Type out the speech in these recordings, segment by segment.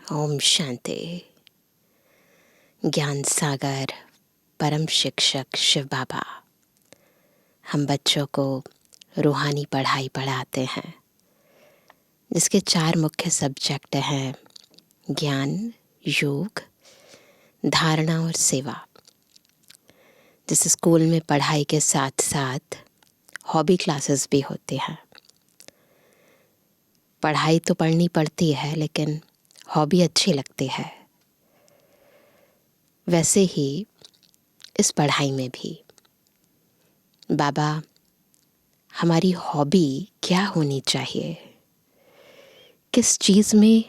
ओम शांति। ज्ञान सागर परम शिक्षक शिव बाबा हम बच्चों को रूहानी पढ़ाई पढ़ाते हैं, जिसके 4 मुख्य सब्जेक्ट हैं ज्ञान, योग, धारणा और सेवा। जिस स्कूल में पढ़ाई के साथ साथ हॉबी क्लासेस भी होती हैं। पढ़ाई तो पढ़नी पड़ती है, लेकिन हॉबी अच्छी लगती है। वैसे ही इस पढ़ाई में भी बाबा हमारी हॉबी क्या होनी चाहिए, किस चीज़ में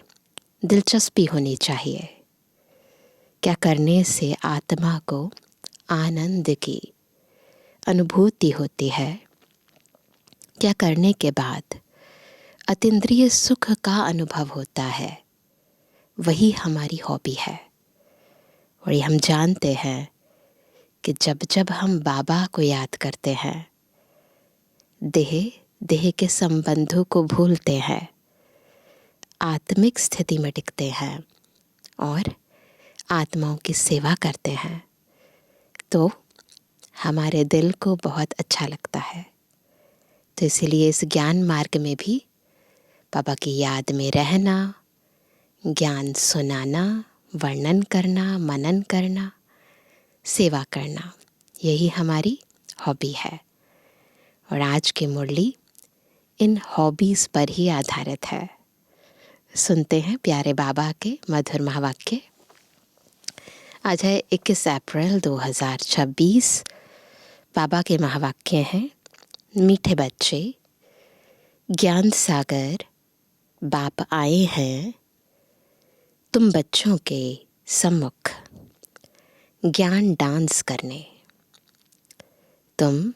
दिलचस्पी होनी चाहिए, क्या करने से आत्मा को आनंद की अनुभूति होती है, क्या करने के बाद अतीन्द्रिय सुख का अनुभव होता है, वही हमारी हॉबी है। और ये हम जानते हैं कि जब जब हम बाबा को याद करते हैं, देह के संबंधों को भूलते हैं, आत्मिक स्थिति में टिकते हैं और आत्माओं की सेवा करते हैं, तो हमारे दिल को बहुत अच्छा लगता है। तो इसीलिए इस ज्ञान मार्ग में भी बाबा की याद में रहना, ज्ञान सुनाना, वर्णन करना, मनन करना, सेवा करना, यही हमारी हॉबी है। और आज की मुरली इन हॉबीज़ पर ही आधारित है। सुनते हैं प्यारे बाबा के मधुर महावाक्य। आज है 21 अप्रैल 2026। बाबा के महावाक्य हैं, मीठे बच्चे, ज्ञान सागर बाप आए हैं तुम बच्चों के सम्मुख ज्ञान डांस करने। तुम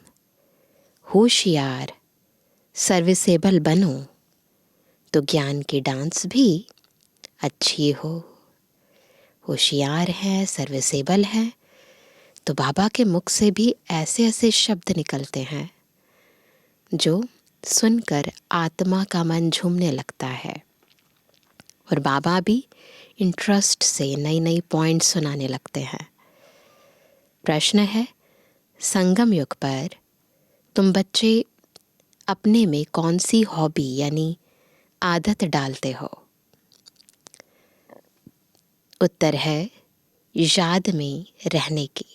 होशियार सर्विसेबल बनो तो ज्ञान की डांस भी अच्छी हो। होशियार है, सर्विसेबल है, तो बाबा के मुख से भी ऐसे ऐसे शब्द निकलते हैं जो सुनकर आत्मा का मन झूमने लगता है। और बाबा भी इंटरेस्ट से नई नई पॉइंट सुनाने लगते हैं। प्रश्न है, संगम युग पर तुम बच्चे अपने में कौन सी हॉबी यानी आदत डालते हो? उत्तर है, याद में रहने की।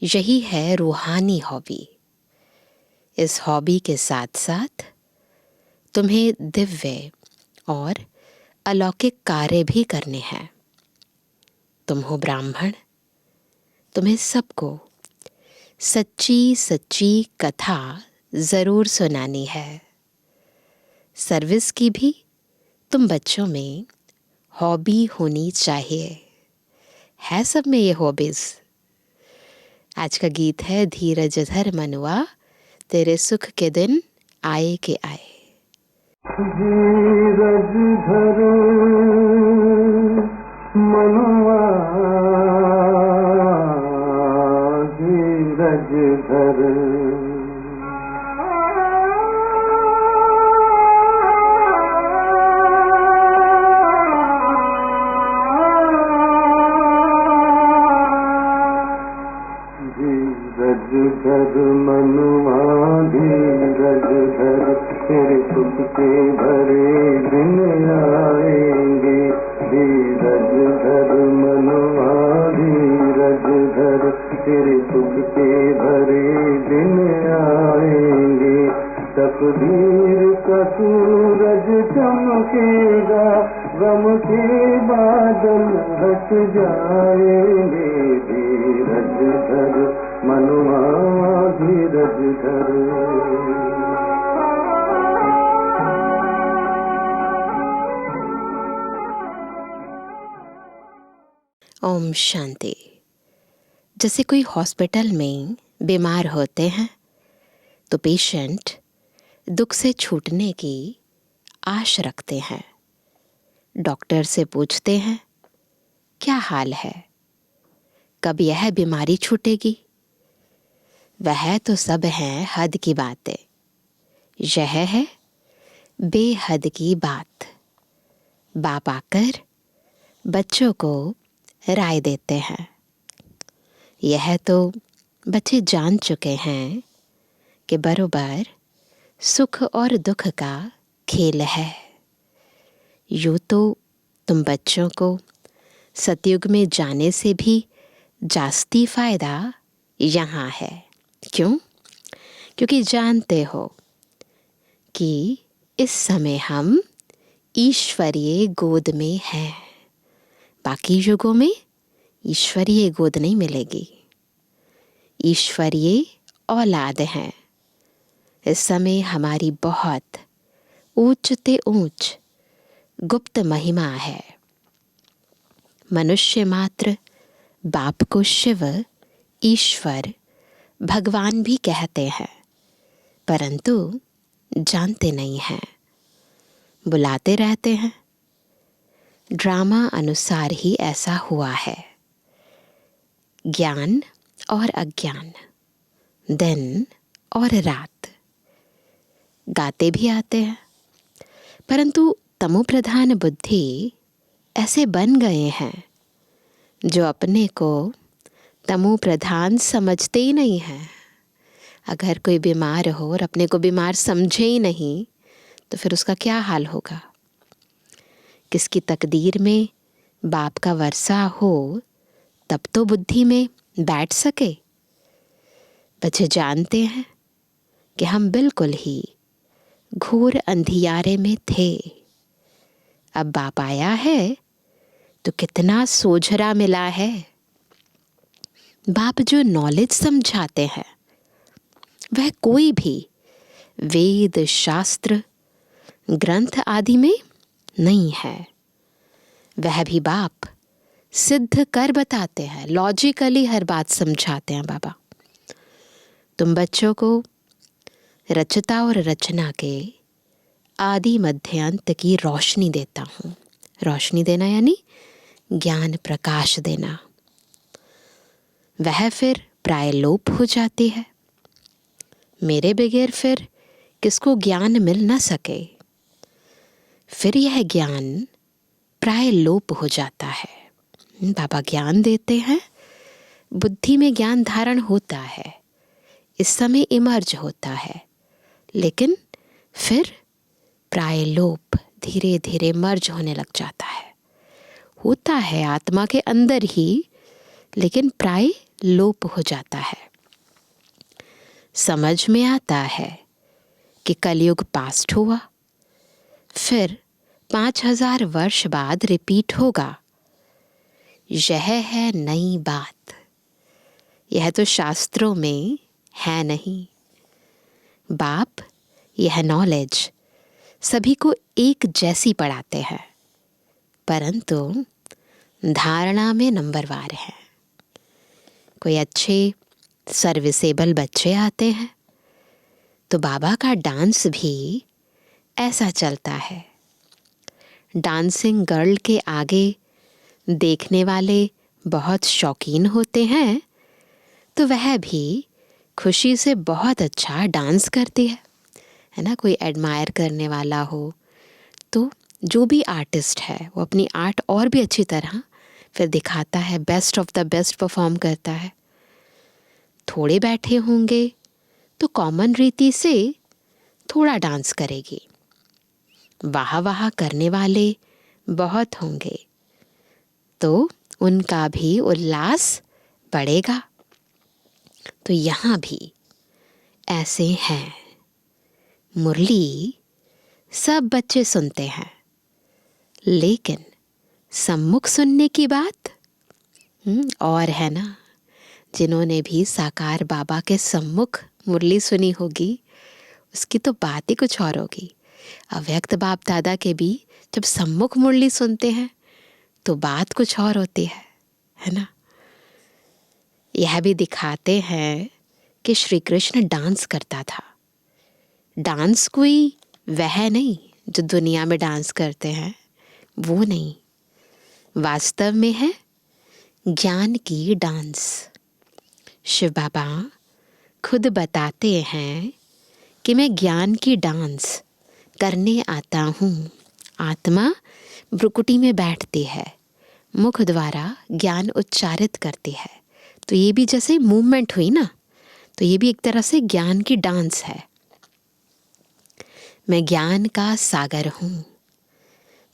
यही है रूहानी हॉबी। इस हॉबी के साथ साथ तुम्हें दिव्य और अलौकिक कार्य भी करने हैं। तुम हो ब्राह्मण, तुम्हें सबको सच्ची सच्ची कथा ज़रूर सुनानी है। सर्विस की भी तुम बच्चों में हॉबी होनी चाहिए। है सब में ये हॉबीज़। आज का गीत है, धीरज धर मनुआ, तेरे सुख के दिन आए के आए। धीरज धर मनुआ, धीरज धर, धीरज धर मनुआ, धीरज धर, तेरे सुख के भरे दिन आएंगे। धीरज धर मनुआ, धीरज धर, तेरे सुख के भरे दिन आएंगे। तकदीर का सूरज चमकेगा, गम के बादल हट जाएंगे। धीरज धर मनुआ, धीरज धर। ओम शांति। जैसे कोई हॉस्पिटल में बीमार होते हैं तो पेशेंट दुख से छूटने की आश रखते हैं। डॉक्टर से पूछते हैं, क्या हाल है, कब यह बीमारी छूटेगी? वह तो सब हैं हद की बातें, यह है बेहद की बात। बाप आकर बच्चों को राय देते हैं। यह तो बच्चे जान चुके हैं कि बरोबर सुख और दुख का खेल है। यूँ तो तुम बच्चों को सतयुग में जाने से भी जास्ती फायदा यहाँ है। क्यों? क्योंकि जानते हो कि इस समय हम ईश्वरीय गोद में हैं। बाकी युगों में ईश्वरीय गोद नहीं मिलेगी। ईश्वरीय औलाद हैं। इस समय हमारी बहुत ऊंच ते ऊंच गुप्त महिमा है। मनुष्य मात्र बाप को शिव, ईश्वर, भगवान भी कहते हैं, परंतु जानते नहीं हैं, बुलाते रहते हैं। ड्रामा अनुसार ही ऐसा हुआ है। ज्ञान और अज्ञान, दिन और रात, गाते भी आते हैं, परंतु तमोप्रधान बुद्धि ऐसे बन गए हैं जो अपने को तमोप्रधान समझते ही नहीं हैं। अगर कोई बीमार हो और अपने को बीमार समझे ही नहीं तो फिर उसका क्या हाल होगा। किसकी तकदीर में बाप का वर्षा हो तब तो बुद्धि में बैठ सके। बच्चे जानते हैं कि हम बिल्कुल ही घोर अंधियारे में थे। अब बाप आया है तो कितना सोझरा मिला है। बाप जो नॉलेज समझाते हैं वह कोई भी वेद, शास्त्र, ग्रंथ आदि में नहीं है। वह भी बाप सिद्ध कर बताते हैं, लॉजिकली हर बात समझाते हैं। बाबा तुम बच्चों को रचता और रचना के आदि मध्य अंत की रोशनी देता हूँ। रोशनी देना यानी ज्ञान प्रकाश देना। वह फिर प्राय लोप हो जाती है। मेरे बगैर फिर किसको ज्ञान मिल न सके। फिर यह ज्ञान प्राय लोप हो जाता है। बाबा ज्ञान देते हैं, बुद्धि में ज्ञान धारण होता है, इस समय इमर्ज होता है, लेकिन फिर प्राय लोप धीरे धीरे मर्ज होने लग जाता है। होता है आत्मा के अंदर ही, लेकिन प्राय लोप हो जाता है। समझ में आता है कि कलयुग पास्ट हुआ, फिर 5000 वर्ष बाद रिपीट होगा। यह है नई बात। यह तो शास्त्रों में है नहीं। बाप यह नॉलेज सभी को एक जैसी पढ़ाते हैं, परंतु धारणा में नंबरवार है। कोई अच्छे सर्विसेबल बच्चे आते हैं तो बाबा का डांस भी ऐसा चलता है। डांसिंग गर्ल के आगे देखने वाले बहुत शौकीन होते हैं तो वह भी खुशी से बहुत अच्छा डांस करती है ना। कोई एडमायर करने वाला हो तो जो भी आर्टिस्ट है वो अपनी आर्ट और भी अच्छी तरह फिर दिखाता है, best of the best perform करता है। थोड़े बैठे होंगे तो कॉमन रीति से थोड़ा डांस करेगी। वाह वाह करने वाले बहुत होंगे तो उनका भी उल्लास बढ़ेगा। तो यहाँ भी ऐसे हैं। मुरली सब बच्चे सुनते हैं, लेकिन सम्मुख सुनने की बात और है ना। जिन्होंने भी साकार बाबा के सम्मुख मुरली सुनी होगी उसकी तो बात ही कुछ और होगी। अव्यक्त बाप दादा के भी जब सम्मुख मुरली सुनते हैं तो बात कुछ और होती है ना। यह भी दिखाते हैं कि श्री कृष्ण डांस करता था। डांस कोई वह नहीं जो दुनिया में डांस करते हैं, वो नहीं, वास्तव में है ज्ञान की डांस। शिव बाबा खुद बताते हैं कि मैं ज्ञान की डांस करने आता हूँ। आत्मा भ्रुकुटी में बैठती है, मुख द्वारा ज्ञान उच्चारित करती है। तो ये भी जैसे मूवमेंट हुई ना, तो ये भी एक तरह से ज्ञान की डांस है। मैं ज्ञान का सागर हूँ।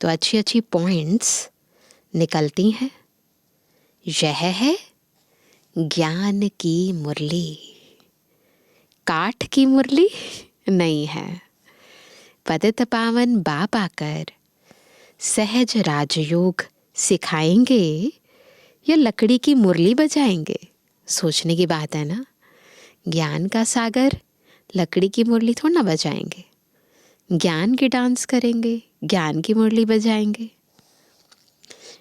तो अच्छी अच्छी पॉइंट्स निकलती हैं। यह है ज्ञान की मुरली। काठ की मुरली नहीं है। पतित पावन बाप आकर सहज राजयोग सिखाएंगे या लकड़ी की मुरली बजाएंगे? सोचने की बात है ना। ज्ञान का सागर, लकड़ी की मुरली थोड़ा ना बजाएंगे। ज्ञान की डांस करेंगे, ज्ञान की मुरली बजाएंगे।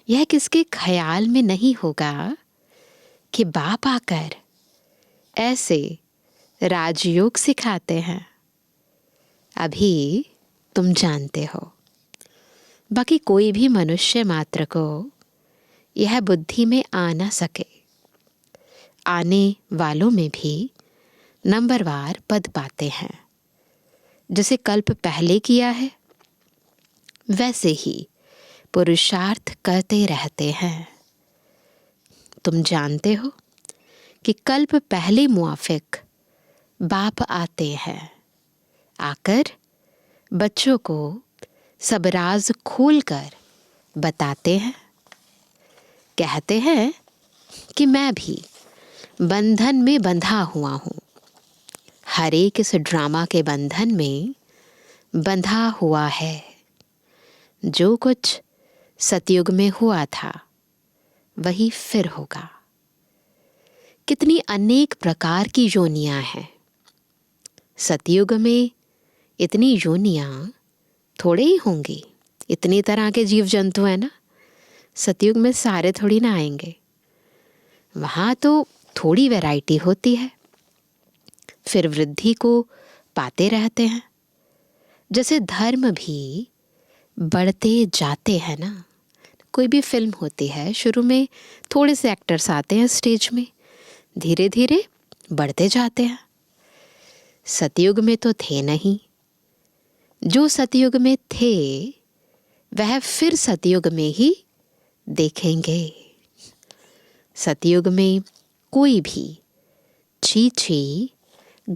यह किसके ख्याल में नहीं होगा कि बाप आकर ऐसे राजयोग सिखाते हैं। अभी तुम जानते हो। बाकी कोई भी मनुष्य मात्र को यह बुद्धि में आ ना सके। आने वालों में भी नंबरवार पद पाते हैं। जैसे कल्प पहले किया है वैसे ही पुरुषार्थ करते रहते हैं। तुम जानते हो कि कल्प पहले मुआफिक बाप आते हैं। आकर बच्चों को सब राज खोलकर बताते हैं। कहते हैं कि मैं भी बंधन में बंधा हुआ हूँ। हर एक इस ड्रामा के बंधन में बंधा हुआ है। जो कुछ सतयुग में हुआ था वही फिर होगा। कितनी अनेक प्रकार की योनियां हैं। सतयुग में इतनी योनियां थोड़े ही होंगी। इतनी तरह के जीव जंतु हैं ना। सतयुग में सारे थोड़ी ना आएंगे। वहाँ तो थोड़ी वैरायटी होती है। फिर वृद्धि को पाते रहते हैं। जैसे धर्म भी बढ़ते जाते हैं ना। कोई भी फिल्म होती है, शुरू में थोड़े से एक्टर्स आते हैं स्टेज में, धीरे धीरे बढ़ते जाते हैं। सतयुग में तो थे नहीं। जो सतयुग में थे वह फिर सतयुग में ही देखेंगे। सतयुग में कोई भी छी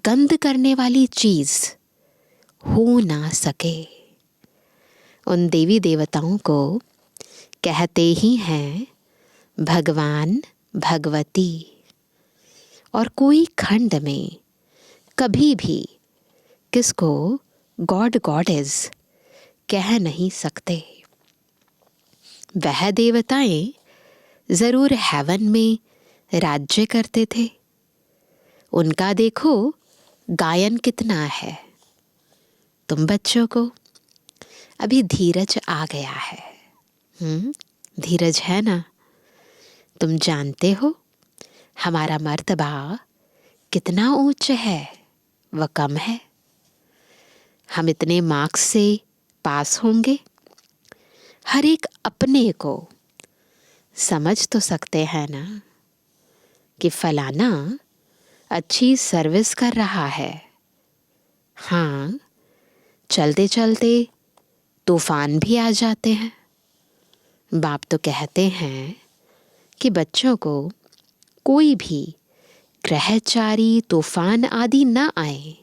गंध करने वाली चीज हो ना सके। उन देवी देवताओं को कहते ही हैं भगवान भगवती। और कोई खंड में कभी भी किसको गॉड गॉडेस कह नहीं सकते। वह देवताएं जरूर हेवन में राज्य करते थे। उनका देखो गायन कितना है। तुम बच्चों को अभी धीरज आ गया है। धीरज है ना। तुम जानते हो हमारा मर्तबा कितना ऊंच है, वह कम है। हम इतने मार्क्स से पास होंगे। हर एक अपने को समझ तो सकते हैं ना कि फलाना अच्छी सर्विस कर रहा है। हाँ, चलते चलते तूफान भी आ जाते हैं। बाप तो कहते हैं कि बच्चों को कोई भी ग्रहचारी तूफान आदि ना आए,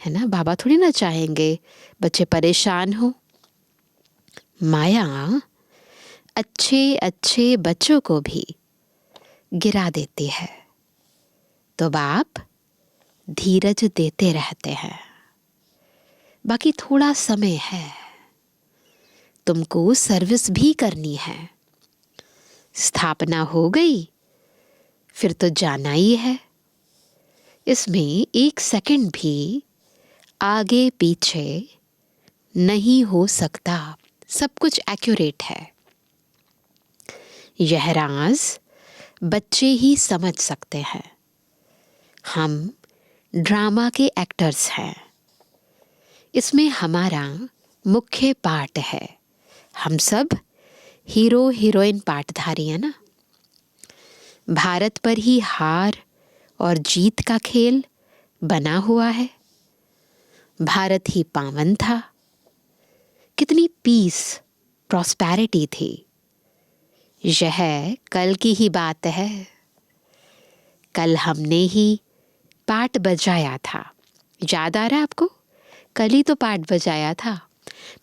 है ना। बाबा थोड़ी ना चाहेंगे बच्चे परेशान हो। माया अच्छे अच्छे बच्चों को भी गिरा देती है। तो बाप धीरज देते रहते हैं। बाकी थोड़ा समय है। तुमको सर्विस भी करनी है। स्थापना हो गई फिर तो जाना ही है। इसमें एक सेकंड भी आगे पीछे नहीं हो सकता। सब कुछ एक्यूरेट है। यह राज बच्चे ही समझ सकते हैं। हम ड्रामा के एक्टर्स हैं। इसमें हमारा मुख्य पार्ट है। हम सब हीरो हीरोइन पार्टधारी है ना। भारत पर ही हार और जीत का खेल बना हुआ है। भारत ही पावन था। कितनी पीस प्रॉस्पेरिटी थी। यह कल की ही बात है। कल हमने ही पाठ बजाया था, याद आ रहा है आपको? कल ही तो पाठ बजाया था।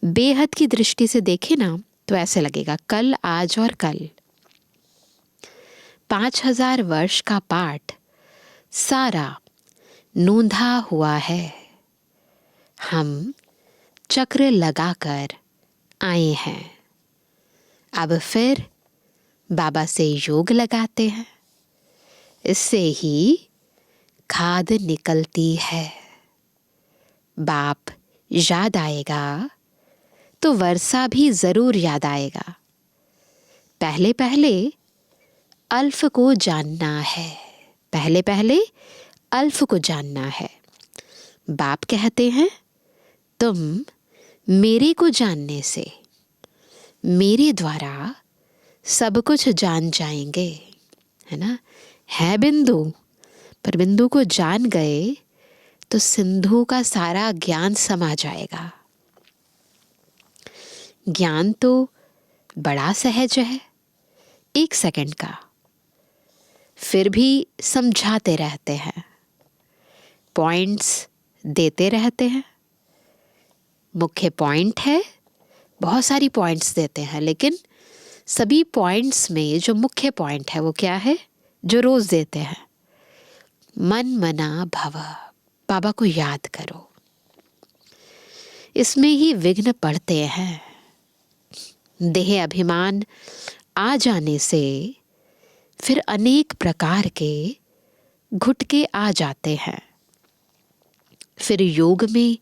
बेहद की दृष्टि से देखे ना तो ऐसे लगेगा कल, आज और कल। 5000 वर्ष का पाठ सारा नूंधा हुआ है। हम चक्र लगाकर आए हैं। अब फिर बाबा से योग लगाते हैं। इससे ही खाद निकलती है। बाप याद आएगा तो वर्षा भी जरूर याद आएगा। पहले पहले अल्फ को जानना है। पहले पहले अल्फ को जानना है। बाप कहते हैं तुम मेरे को जानने से मेरे द्वारा सब कुछ जान जाएंगे, है ना? है बिंदु, पर बिंदु को जान गए तो सिंधु का सारा ज्ञान समा जाएगा। ज्ञान तो बड़ा सहज है, 1 सेकंड का, फिर भी समझाते रहते हैं, पॉइंट्स देते रहते हैं। मुख्य पॉइंट है, बहुत सारी पॉइंट्स देते हैं, लेकिन सभी पॉइंट्स में जो मुख्य पॉइंट है वो क्या है जो रोज देते हैं? मन मना भव, बाबा को याद करो। इसमें ही विघ्न पड़ते हैं। देह अभिमान आ जाने से फिर अनेक प्रकार के घुटके आ जाते हैं। फिर योग में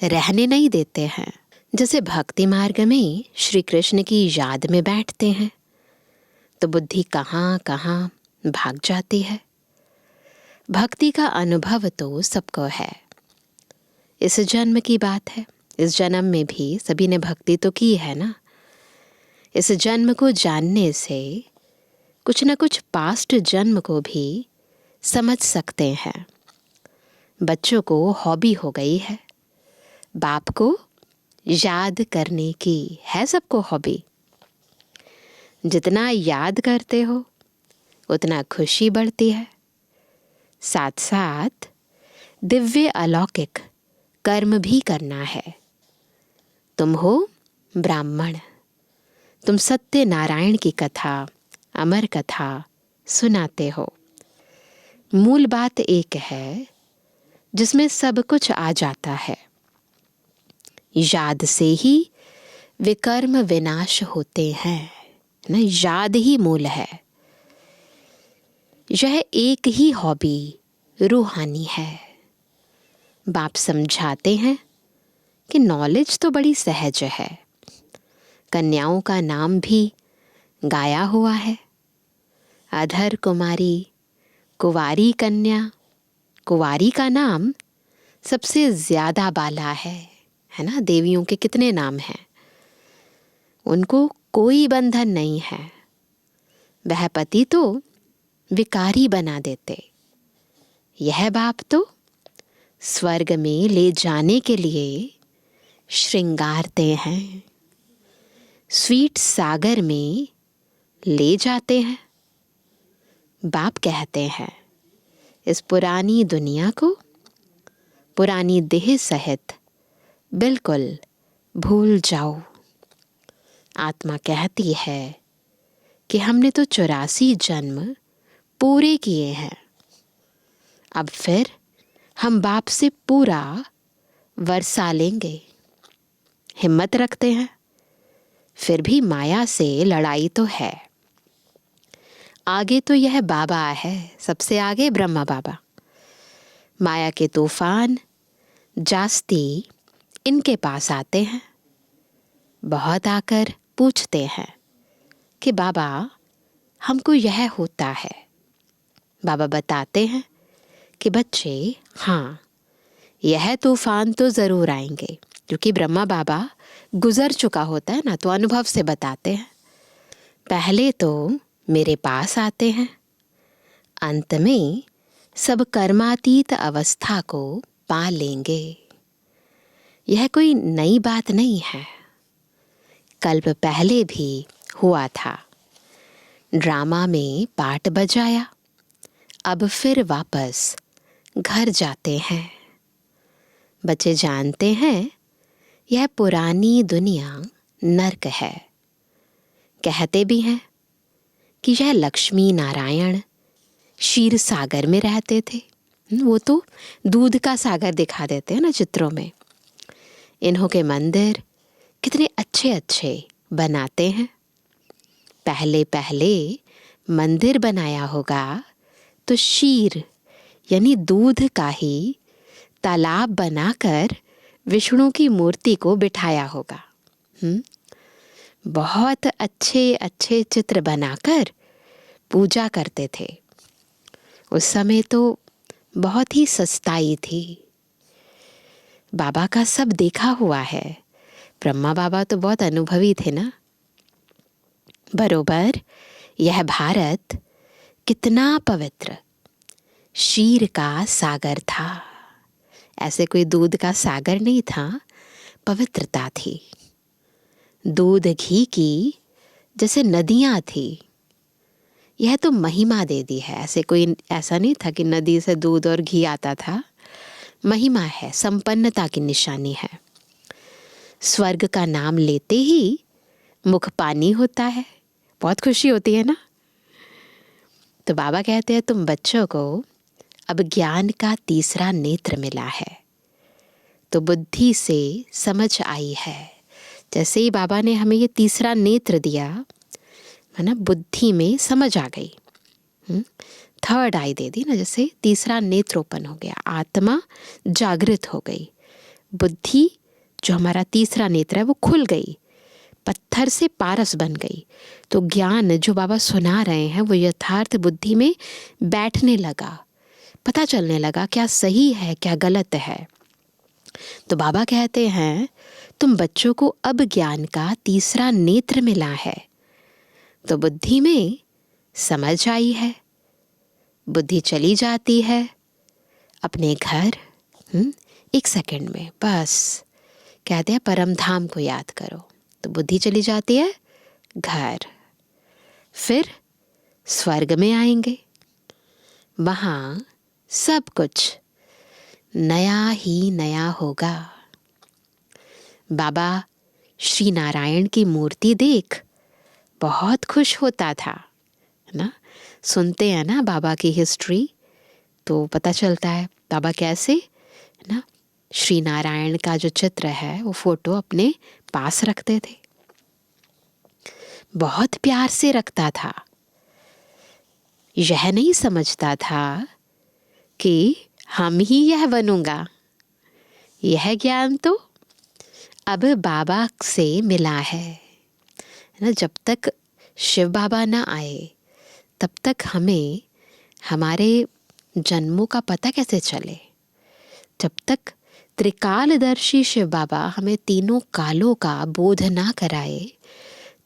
रहने नहीं देते हैं। जैसे भक्ति मार्ग में श्री कृष्ण की याद में बैठते हैं तो बुद्धि कहाँ कहाँ भाग जाती है। भक्ति का अनुभव तो सबको है। इस जन्म की बात है, इस जन्म में भी सभी ने भक्ति तो की है ना। इस जन्म को जानने से कुछ न कुछ पास्ट जन्म को भी समझ सकते हैं। बच्चों को हॉबी हो गई है, बाप को याद करने की है सबको हॉबी। जितना याद करते हो उतना खुशी बढ़ती है। साथ साथ दिव्य अलौकिक कर्म भी करना है। तुम हो ब्राह्मण, तुम सत्य नारायण की कथा, अमर कथा सुनाते हो। मूल बात एक है जिसमें सब कुछ आ जाता है। याद से ही विकर्म विनाश होते हैं ना। याद ही मूल है। यह एक ही हॉबी रूहानी है। बाप समझाते हैं कि नॉलेज तो बड़ी सहज है। कन्याओं का नाम भी गाया हुआ है। अधर कुमारी, कुवारी कन्या। कुवारी का नाम सबसे ज्यादा बाला है ना। देवियों के कितने नाम हैं, उनको कोई बंधन नहीं है। वह पति तो विकारी बना देते, यह बाप तो स्वर्ग में ले जाने के लिए श्रृंगारते हैं, स्वीट सागर में ले जाते हैं। बाप कहते हैं इस पुरानी दुनिया को, पुरानी देह सहित बिल्कुल भूल जाओ। आत्मा कहती है कि हमने तो 84 जन्म पूरे किए हैं। अब फिर हम बाप से पूरा वर्षा लेंगे। हिम्मत रखते हैं। फिर भी माया से लड़ाई तो है। आगे तो यह बाबा है, सबसे आगे ब्रह्मा बाबा। माया के तूफान जास्ती इनके पास आते हैं। बहुत आकर पूछते हैं कि बाबा हमको यह होता है। बाबा बताते हैं कि बच्चे, हाँ, यह तूफान तो ज़रूर आएंगे, क्योंकि ब्रह्मा बाबा गुजर चुका होता है ना, तो अनुभव से बताते हैं। पहले तो मेरे पास आते हैं, अंत में सब कर्मातीत अवस्था को पा लेंगे। यह कोई नई बात नहीं है, कल्प पहले भी हुआ था। ड्रामा में पार्ट बजाया, अब फिर वापस घर जाते हैं। बच्चे जानते हैं यह पुरानी दुनिया नर्क है। कहते भी हैं कि यह लक्ष्मी नारायण क्षीर सागर में रहते थे। वो तो दूध का सागर दिखा देते हैं ना चित्रों में। इन्हों के मंदिर कितने अच्छे अच्छे बनाते हैं। पहले पहले मंदिर बनाया होगा तो क्षीर यानी दूध का ही तालाब बनाकर विष्णु की मूर्ति को बिठाया होगा। बहुत अच्छे अच्छे चित्र बनाकर पूजा करते थे। उस समय तो बहुत ही सस्ताई थी। बाबा का सब देखा हुआ है। ब्रह्मा बाबा तो बहुत अनुभवी थे ना। बरोबर यह भारत कितना पवित्र क्षीर का सागर था। ऐसे कोई दूध का सागर नहीं था, पवित्रता थी। दूध घी की जैसे नदियां थी। यह तो महिमा दे दी है। ऐसा नहीं था कि नदी से दूध और घी आता था। महिमा है, संपन्नता की निशानी है। स्वर्ग का नाम लेते ही मुख पानी होता है, बहुत खुशी होती है ना। तो बाबा कहते हैं तुम बच्चों को अब ज्ञान का तीसरा नेत्र मिला है, तो बुद्धि से समझ आई है। जैसे ही बाबा ने हमें ये तीसरा नेत्र दिया है ना, बुद्धि में समझ आ गई। थर्ड आई दे दी ना, जैसे तीसरा नेत्र ओपन हो गया, आत्मा जागृत हो गई। बुद्धि जो हमारा तीसरा नेत्र है वो खुल गई, पत्थर से पारस बन गई। तो ज्ञान जो बाबा सुना रहे हैं वो यथार्थ बुद्धि में बैठने लगा, पता चलने लगा क्या सही है क्या गलत है। तो बाबा कहते हैं तुम बच्चों को अब ज्ञान का तीसरा नेत्र मिला है, तो बुद्धि में समझ आई है। बुद्धि चली जाती है अपने घर। 1 सेकंड में बस कहते हैं परम धाम को याद करो। तो बुद्धि चली जाती है घर, फिर स्वर्ग में आएंगे। वहाँ सब कुछ नया ही नया होगा। बाबा श्री नारायण की मूर्ति देख बहुत खुश होता था ना। सुनते हैं ना बाबा की हिस्ट्री तो पता चलता है बाबा कैसे ना श्री नारायण का जो चित्र है वो फोटो अपने पास रखते थे, बहुत प्यार से रखता था। यह नहीं समझता था कि हम ही यह बनूंगा। यह ज्ञान तो अब बाबा से मिला है ना। जब तक शिव बाबा ना आए तब तक हमें हमारे जन्मों का पता कैसे चले। जब तक त्रिकालदर्शी शिव बाबा हमें तीनों कालों का बोध ना कराए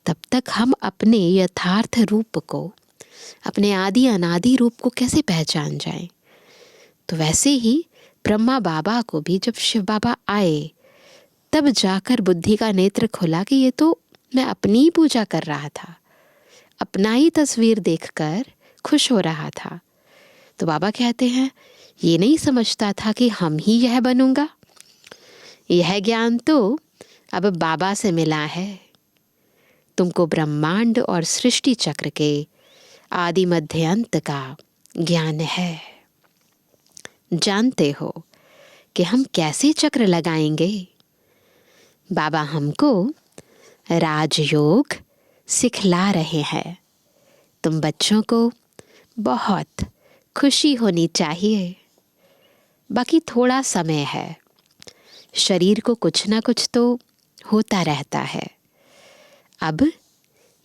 तब तक हम अपने यथार्थ रूप को, अपने आदि अनादि रूप को कैसे पहचान जाएं। तो वैसे ही ब्रह्मा बाबा को भी जब शिव बाबा आए तब जाकर बुद्धि का नेत्र खुला कि ये तो मैं अपनी ही पूजा कर रहा था, अपना ही तस्वीर देखकर खुश हो रहा था। तो बाबा कहते हैं ये नहीं समझता था कि हम ही यह बनूंगा। यह ज्ञान तो अब बाबा से मिला है। तुमको ब्रह्मांड और सृष्टि चक्र के आदि मध्य अंत का ज्ञान है। जानते हो कि हम कैसे चक्र लगाएंगे। बाबा हमको राजयोग सिखला रहे हैं। तुम बच्चों को बहुत खुशी होनी चाहिए। बाकी थोड़ा समय है, शरीर को कुछ ना कुछ तो होता रहता है। अब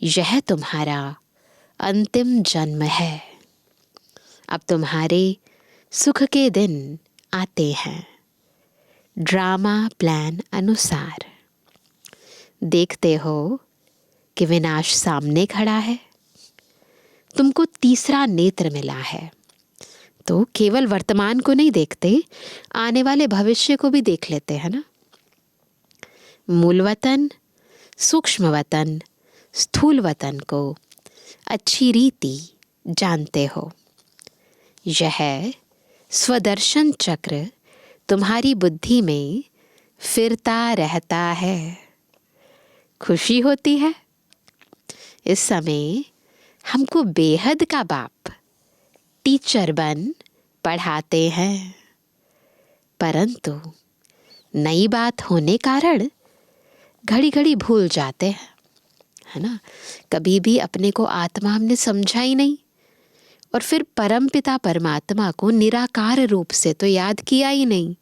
यह तुम्हारा अंतिम जन्म है। अब तुम्हारे सुख के दिन आते हैं ड्रामा प्लान अनुसार। देखते हो कि विनाश सामने खड़ा है। तुमको तीसरा नेत्र मिला है तो केवल वर्तमान को नहीं देखते, आने वाले भविष्य को भी देख लेते हैं ना। मूल वतन, सूक्ष्म वतन, स्थूल वतन को अच्छी रीति जानते हो। यह स्वदर्शन चक्र तुम्हारी बुद्धि में फिरता रहता है। खुशी होती है। इस समय हमको बेहद का बाप टीचर बन पढ़ाते हैं, परंतु नई बात होने कारण घड़ी घड़ी भूल जाते हैं, है ना। कभी भी अपने को आत्मा हमने समझा ही नहीं, और फिर परमपिता परमात्मा को निराकार रूप से तो याद किया ही नहीं,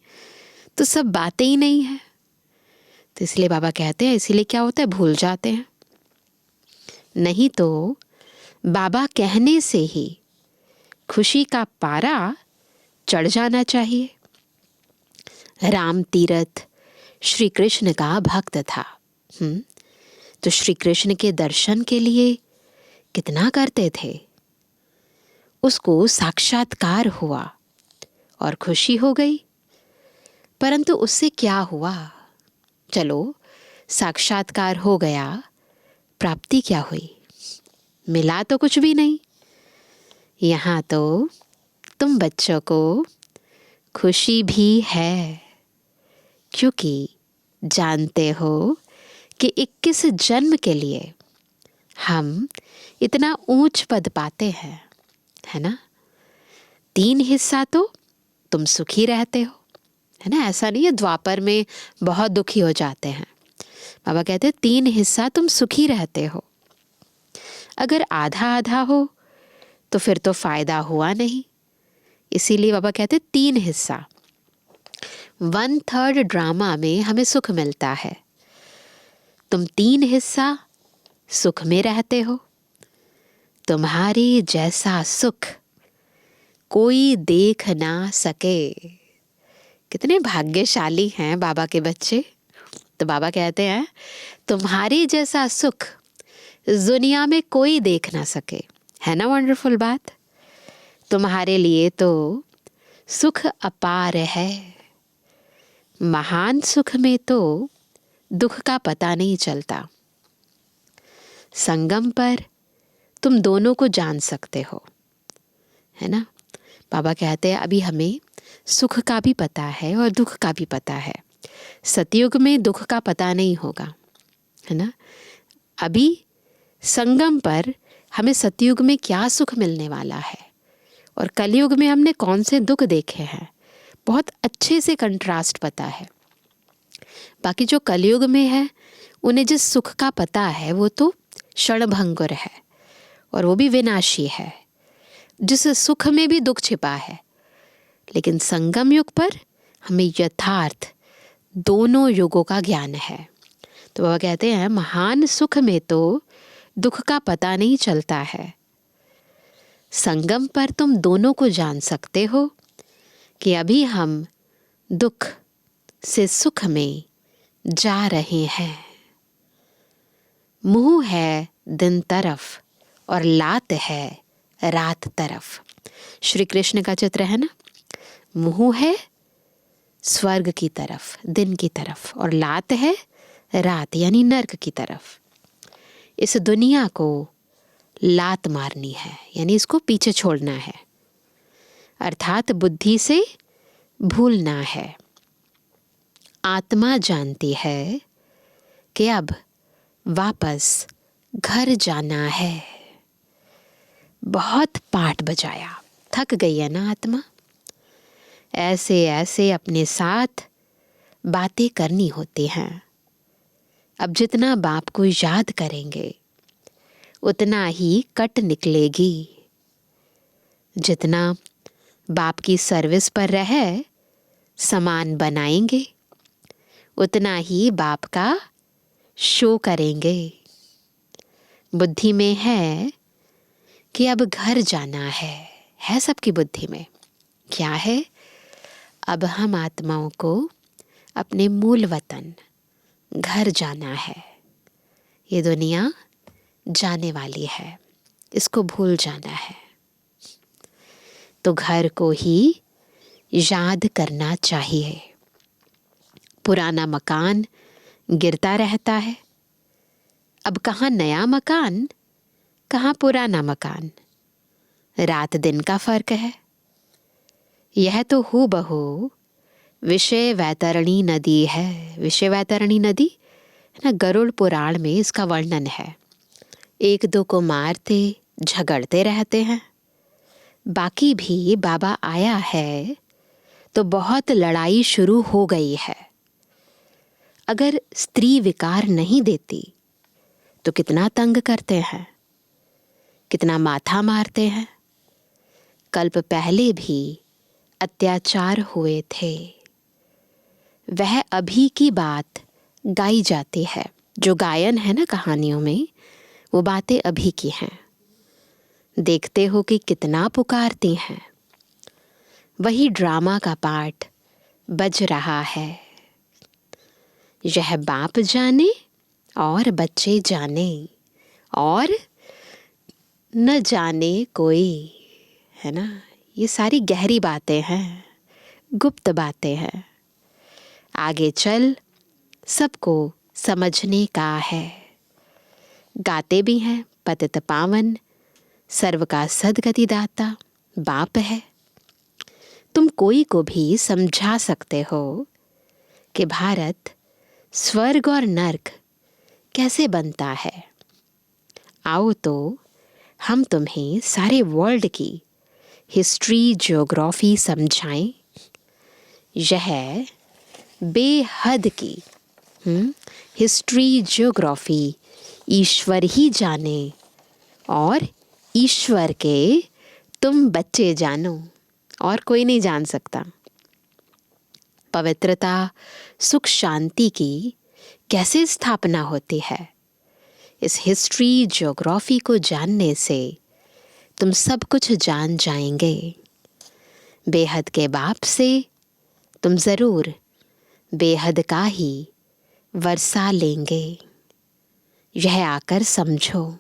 तो सब बातें ही नहीं है। तो इसलिए बाबा कहते हैं, इसीलिए क्या होता है, भूल जाते हैं। नहीं तो बाबा कहने से ही खुशी का पारा चढ़ जाना चाहिए। राम तीरथ श्री कृष्ण का भक्त था। तो श्री कृष्ण के दर्शन के लिए कितना करते थे। उसको साक्षात्कार हुआ और खुशी हो गई, परंतु उससे क्या हुआ। चलो साक्षात्कार हो गया, प्राप्ति क्या हुई, मिला तो कुछ भी नहीं। यहाँ तो तुम बच्चों को खुशी भी है, क्योंकि जानते हो कि 21 जन्म के लिए हम इतना ऊंच पद पाते हैं, है ना। 3 हिस्सा तो तुम सुखी रहते हो, है ना। ऐसा नहीं है द्वापर में बहुत दुखी हो जाते हैं। बाबा कहते हैं 3 हिस्सा तुम सुखी रहते हो। अगर आधा आधा हो तो फिर तो फायदा हुआ नहीं। इसीलिए बाबा कहते 3 हिस्सा। 1/3 ड्रामा में हमें सुख मिलता है। तुम 3 हिस्सा सुख में रहते हो। तुम्हारे जैसा सुख कोई देख ना सके। कितने भाग्यशाली हैं बाबा के बच्चे। तो बाबा कहते हैं तुम्हारे जैसा सुख दुनिया में कोई देख ना सके, है ना। वंडरफुल बात। तुम्हारे लिए तो सुख अपार है। महान सुख में तो दुख का पता नहीं चलता। संगम पर तुम दोनों को जान सकते हो, है ना। बाबा कहते हैं अभी हमें सुख का भी पता है और दुख का भी पता है। सतयुग में दुख का पता नहीं होगा, है ना। अभी संगम पर हमें सतयुग में क्या सुख मिलने वाला है और कलयुग में हमने कौन से दुख देखे हैं, बहुत अच्छे से कंट्रास्ट पता है। बाकी जो कलयुग में है उन्हें जिस सुख का पता है वो तो क्षणभंगुर है और वो भी विनाशी है, जिस सुख में भी दुख छिपा है। लेकिन संगम युग पर हमें यथार्थ दोनों युगों का ज्ञान है। तो वह कहते हैं महान सुख में तो दुख का पता नहीं चलता है। संगम पर तुम दोनों को जान सकते हो कि अभी हम दुख से सुख में जा रहे हैं। मुंह है दिन तरफ और लात है रात तरफ। श्री कृष्ण का चित्र है ना। मुंह है स्वर्ग की तरफ, दिन की तरफ, और लात है रात यानी नर्क की तरफ। इस दुनिया को लात मारनी है, यानी इसको पीछे छोड़ना है, अर्थात बुद्धि से भूलना है। आत्मा जानती है कि अब वापस घर जाना है। बहुत पाठ बजाया, थक गई है ना आत्मा। ऐसे ऐसे अपने साथ बातें करनी होती हैं। अब जितना बाप को याद करेंगे उतना ही कट निकलेगी। जितना बाप की सर्विस पर रहे सामान बनाएंगे उतना ही बाप का शो करेंगे। बुद्धि में है कि अब घर जाना है सबकी बुद्धि में। क्या है? अब हम आत्माओं को अपने मूल वतन घर जाना है। ये दुनिया जाने वाली है, इसको भूल जाना है। तो घर को ही याद करना चाहिए। पुराना मकान गिरता रहता है, अब कहाँ नया मकान कहाँ पुराना मकान, रात दिन का फर्क है। यह तो हूबहू विषय वैतरणी नदी है। विषय वैतरणी नदी ना, गरुड़ पुराण में इसका वर्णन है। एक दो को मारते झगड़ते रहते हैं, बाकी भी बाबा आया है तो बहुत लड़ाई शुरू हो गई है। अगर स्त्री विकार नहीं देती तो कितना तंग करते हैं, कितना माथा मारते हैं। कल्प पहले भी अत्याचार हुए थे। वह अभी की बात गाई जाती है। जो गायन है ना कहानियों में, वो बातें अभी की हैं। देखते हो कि कितना पुकारती हैं। वही ड्रामा का पार्ट बज रहा है। यह बाप जाने और बच्चे जाने और न जाने कोई, है ना। ये सारी गहरी बातें हैं, गुप्त बातें हैं। आगे चल सबको समझने का है। गाते भी हैं पतित पावन, सर्व का सद्गति दाता बाप है। तुम कोई को भी समझा सकते हो कि भारत स्वर्ग और नर्क कैसे बनता है। आओ तो हम तुम्हें सारे वर्ल्ड की हिस्ट्री ज्योग्राफी समझाएं। यह बेहद की हिस्ट्री ज्योग्राफी ईश्वर ही जाने और ईश्वर के तुम बच्चे जानो, और कोई नहीं जान सकता। पवित्रता सुख शांति की कैसे स्थापना होती है, इस हिस्ट्री ज्योग्राफी को जानने से तुम सब कुछ जान जाएंगे। बेहद के बाप से तुम ज़रूर बेहद का ही वर्षा लेंगे। यह आकर समझो।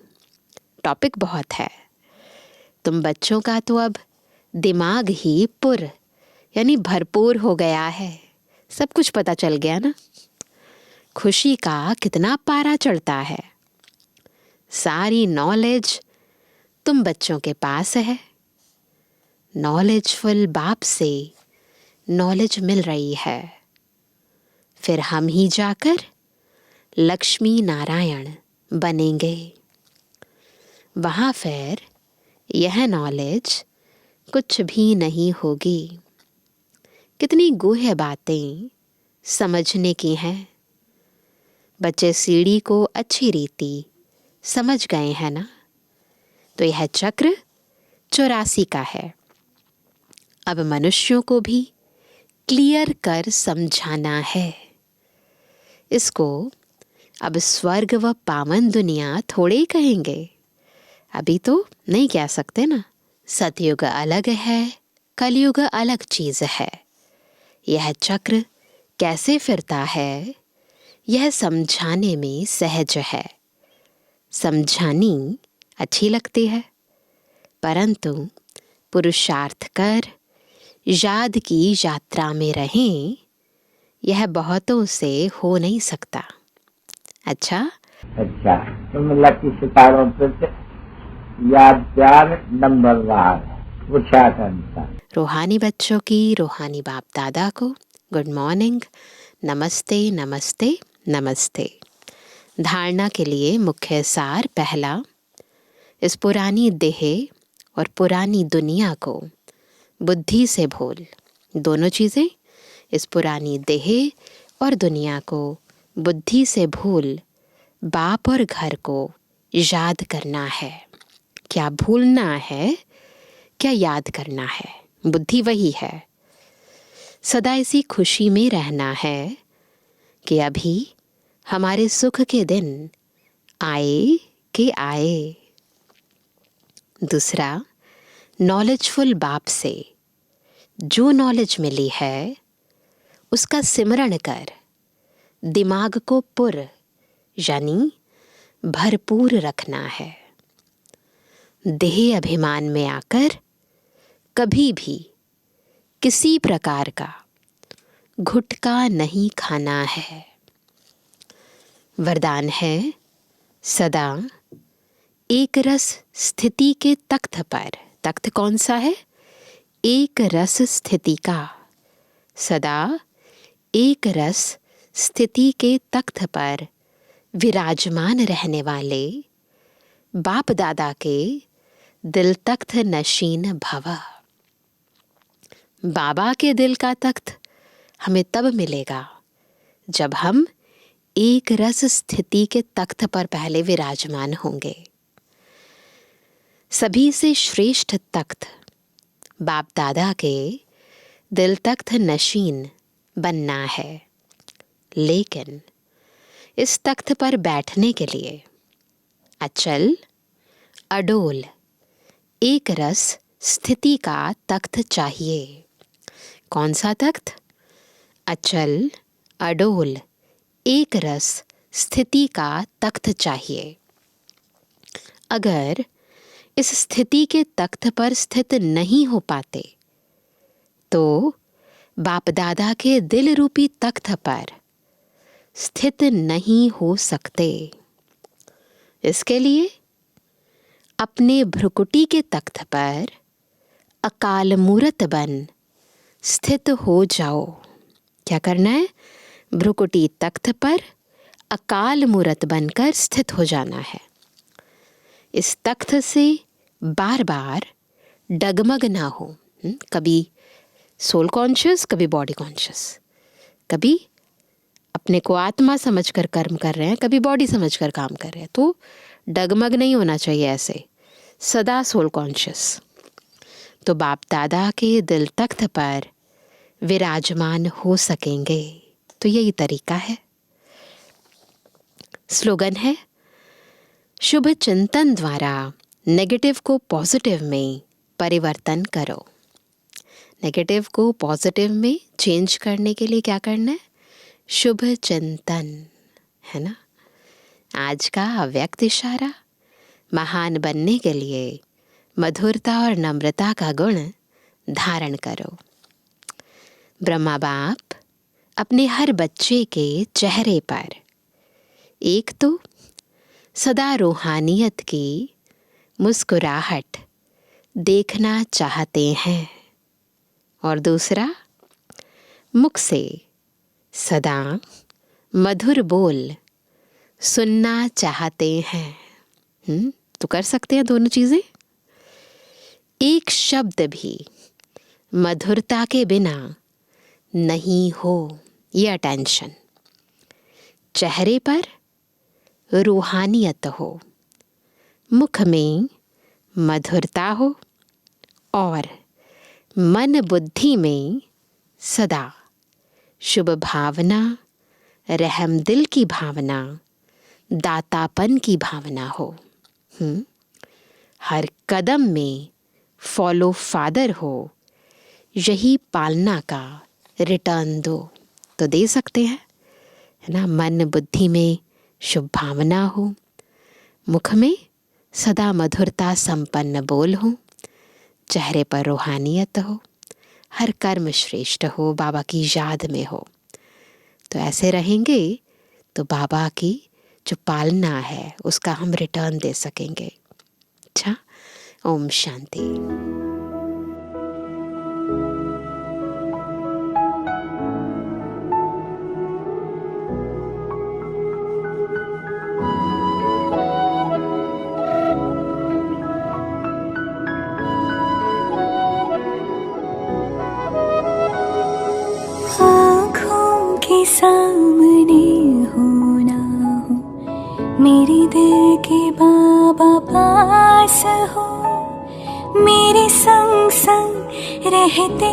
टॉपिक बहुत है। तुम बच्चों का तो अब दिमाग ही यानी भरपूर हो गया है। सब कुछ पता चल गया ना। खुशी का कितना पारा चढ़ता है। सारी नॉलेज तुम बच्चों के पास है। नॉलेजफुल बाप से नॉलेज मिल रही है। फिर हम ही जाकर लक्ष्मी नारायण बनेंगे। वहाँ फिर यह नॉलेज कुछ भी नहीं होगी। कितनी गूढ़ बातें समझने की हैं। बच्चे सीढ़ी को अच्छी रीति समझ गए हैं ना। तो यह चक्र 84 का है। अब मनुष्यों को भी क्लियर कर समझाना है। इसको अब स्वर्ग व पावन दुनिया थोड़े ही कहेंगे। अभी तो नहीं कह सकते ना। सतयुग अलग है, कलयुग अलग चीज है। यह चक्र कैसे फिरता है, यह समझाने में सहज है। समझानी अच्छी लगती है, परंतु पुरुषार्थ कर याद की यात्रा में रहें, यह बहुतों से हो नहीं सकता। अच्छा, तुम लकी सितारों पर याद प्यार नंबरवार पूछा करता। रूहानी बच्चों की रूहानी बाप दादा को गुड मॉर्निंग, नमस्ते नमस्ते नमस्ते। धारणा के लिए मुख्य सार पहला, इस पुरानी देह और पुरानी दुनिया को बुद्धि से भूल। दोनों चीज़ें, इस पुरानी देह और दुनिया को बुद्धि से भूल बाप और घर को याद करना है। क्या भूलना है, क्या याद करना है? बुद्धि वही है। सदा इसी खुशी में रहना है कि अभी हमारे सुख के दिन आए कि आए। दूसरा, नॉलेजफुल बाप से जो नॉलेज मिली है उसका सिमरण कर दिमाग को यानी भरपूर रखना है। देह अभिमान में आकर कभी भी किसी प्रकार का घुटका नहीं खाना है। वरदान है सदा एक रस स्थिति के तख्त पर, तख्त कौन सा है? एक रस स्थिति का। सदा एक रस स्थिति के तख्त पर विराजमान रहने वाले बाप दादा के दिल तख्त नशीन भव। बाबा के दिल का तख्त हमें तब मिलेगा जब हम एक रस स्थिति के तख्त पर पहले विराजमान होंगे। सभी से श्रेष्ठ तख्त बाप दादा के दिल तख्त नशीन बनना है। लेकिन इस तख्त पर बैठने के लिए अचल अडोल एक रस स्थिति का तख्त चाहिए। कौन सा तख्त? अचल अडोल एक रस स्थिति का तख्त चाहिए। अगर इस स्थिति के तख्त पर स्थित नहीं हो पाते तो बाप दादा के दिल रूपी तख्त पर स्थित नहीं हो सकते। इसके लिए अपने भ्रुकुटी के तख्त पर अकाल मूरत बन स्थित हो जाओ। क्या करना है? भ्रुकुटी तख्त पर अकाल मूरत बनकर स्थित हो जाना है। इस तख्त से बार बार डगमग ना हो। कभी सोल कॉन्शियस, कभी बॉडी कॉन्शियस, कभी अपने को आत्मा समझकर कर्म कर रहे हैं, कभी बॉडी समझकर काम कर रहे हैं। तो डगमग नहीं होना चाहिए, ऐसे सदा सोल कॉन्शियस। तो बाप दादा के दिल तख्त पर विराजमान हो सकेंगे। तो यही तरीका है। स्लोगन है, शुभ चिंतन द्वारा नेगेटिव को पॉजिटिव में परिवर्तन करो। नेगेटिव को पॉजिटिव में चेंज करने के लिए क्या करना है? शुभ चिंतन, है ना। आज का अव्यक्त इशारा, महान बनने के लिए मधुरता और नम्रता का गुण धारण करो। ब्रह्मा बाप अपने हर बच्चे के चेहरे पर एक तो सदा रूहानियत की मुस्कुराहट देखना चाहते हैं और दूसरा मुख से सदा मधुर बोल सुनना चाहते हैं। तो कर सकते हैं दोनों चीजें। एक शब्द भी मधुरता के बिना नहीं हो, ये अटेंशन। चेहरे पर रूहानियत हो, मुख में मधुरता हो और मन बुद्धि में सदा शुभ भावना, रहम दिल की भावना, दातापन की भावना हो। हर कदम में फॉलो फादर हो, यही पालना का रिटर्न दो। तो दे सकते हैं, है ना। मन बुद्धि में शुभ भावना हो, मुख में सदा मधुरता संपन्न बोल हो, चेहरे पर रूहानियत हो, हर कर्म श्रेष्ठ हो, बाबा की याद में हो। तो ऐसे रहेंगे तो बाबा की जो पालना है उसका हम रिटर्न दे सकेंगे। अच्छा, ओम शांति। सामने हो ना हो, मेरे दिल के बाबा पास हो, मेरे संग संग रहते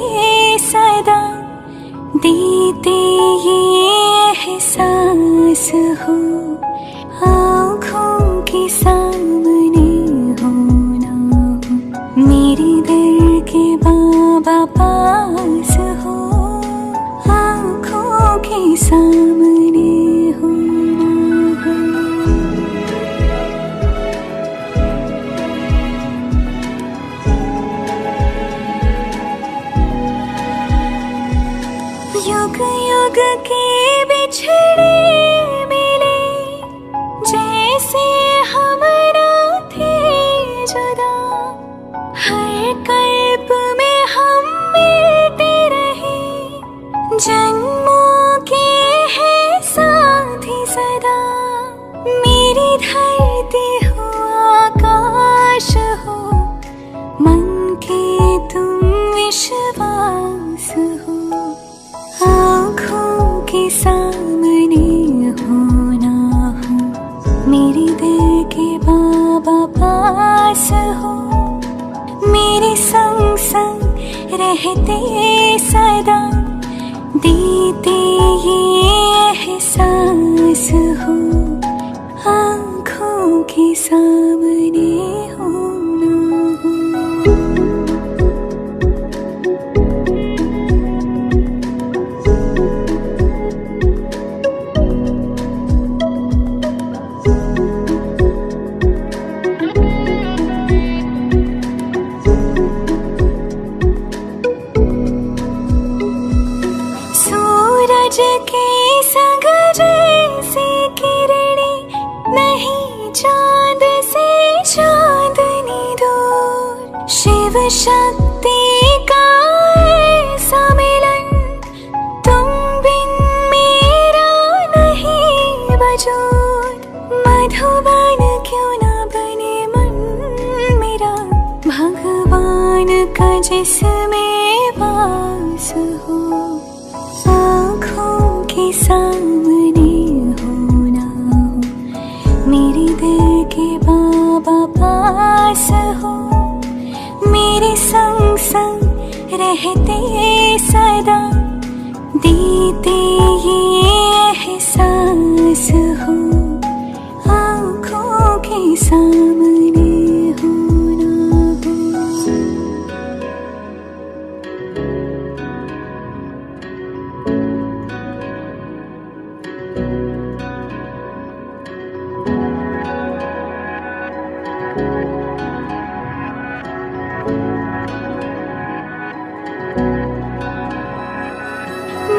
सदा, देते ये एहसास हो। आँखों के सामने हो ना हो, मेरे दिल के बाबा पास हो, के सामने हो ना हो। युग युग के बिछड़े मिले, जैसे हम ना थे, रहते सदा, देते ये एहसास हो, आँखों के सामने हो ना हो। सूरज के संग जैसे किरणें, नहीं चांद से चांदनी दूर, शिव शक्ति का ऐसा मिलन, तुम बिन मेरा नहीं वजूद। मधुबन क्यों ना बने मन मेरा, भगवान का जिसमें वास हो, आँखों के सामने हो ना हो, मेरे दिल के बाबा पास हो, मेरे संग संग रहते सदा, देते ये एहसास हो, आँखों के सामने हो ना हो।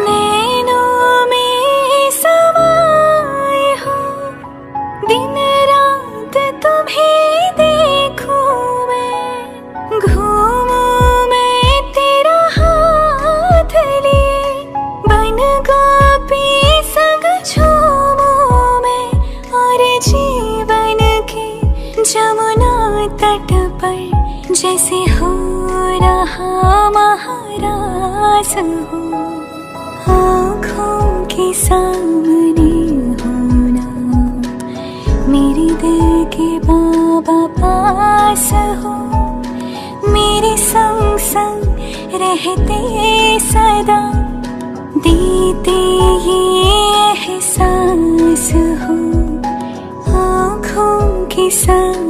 नैनों में समाए हो, दिन रात तुम्हें देखूं मैं, घूमूं मैं तेरा हाथ लिए, बन गोपी संग झूमूं मैं, और जीवन के जमुना तट पर जैसे हो रहा महारास हो, आँखों के सामने हो ना हो, मेरे दिल के बाबा पास हो, मेरे संग संग रहते सदा, देते ये एहसास हो, आँखों के सामने